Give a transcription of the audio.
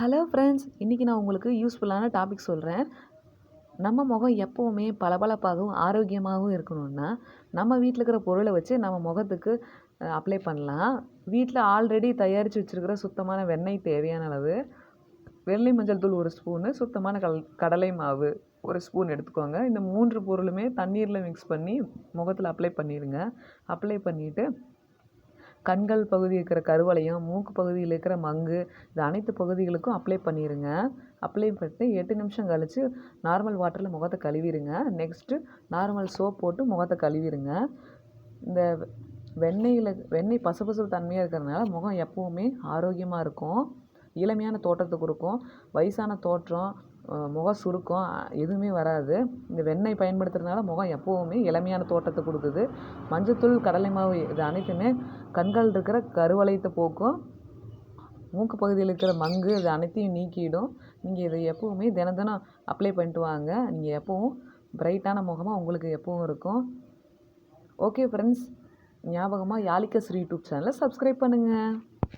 Hello friends, இன்றைக்கி நான் உங்களுக்கு யூஸ்ஃபுல்லான டாபிக் சொல்கிறேன். நம்ம முகம் எப்போவுமே பளபளப்பாகவும் ஆரோக்கியமாகவும் இருக்கணும்னா, நம்ம வீட்டில் இருக்கிற பொருளை வச்சு நம்ம முகத்துக்கு அப்ளை பண்ணலாம். வீட்டில் ஆல்ரெடி தயாரித்து வச்சுருக்கிற சுத்தமான வெண்ணெய் தேவையான அளவு, வெள்ளை மஞ்சள் தூள் 1 ஸ்பூனு, சுத்தமான கடலை மாவு 1 ஸ்பூன் எடுத்துக்கோங்க. இந்த 3 பொருளுமே தண்ணீரில் மிக்ஸ் பண்ணி முகத்தில் அப்ளை பண்ணிடுங்க. அப்ளை பண்ணிவிட்டு கண்கள் பகுதி இருக்கிற கருவளையம், மூக்கு பகுதியில் இருக்கிற மங்கு, இது அனைத்து பகுதிகளுக்கும் அப்ளை பண்ணிடுங்க. அப்ளை பண்ணிட்டு 8 நிமிஷம் கழித்து நார்மல் வாட்டரில் முகத்தை கழுவிடுங்க. நெக்ஸ்ட்டு நார்மல் சோப் போட்டு முகத்தை கழுவிடுங்க. இந்த வெண்ணெய் பசபசப்பு தன்மையாக இருக்கிறதுனால முகம் எப்போவுமே ஆரோக்கியமாக இருக்கும், இளமையான தோற்றத்தை கொடுக்கும். வயசான தோற்றம், முக சுருக்கம் எதுவுமே வராது. இந்த வெண்ணெய் பயன்படுத்துறதுனால முகம் எப்போவுமே இளமையான தோற்றத்தை கொடுக்குது. மஞ்சத்தூள், கடலை மாவு இது அனைத்துமே கண்கள் இருக்கிற கருவளையத்தை போக்கும். மூக்கு பகுதியில் இருக்கிற மங்கு இது அனைத்தையும் நீக்கிடும். நீங்கள் இதை எப்போவுமே தினம் தினம் அப்ளை பண்ணிட்டு வாங்க. நீங்கள் எப்போவும் பிரைட்டான முகமாக உங்களுக்கு எப்போவும் இருக்கும். ஓகே ஃப்ரெண்ட்ஸ், ஞாபகமாக யாழிகா ஸ்ரீ யூடியூப் சேனலை சப்ஸ்கிரைப் பண்ணுங்கள்.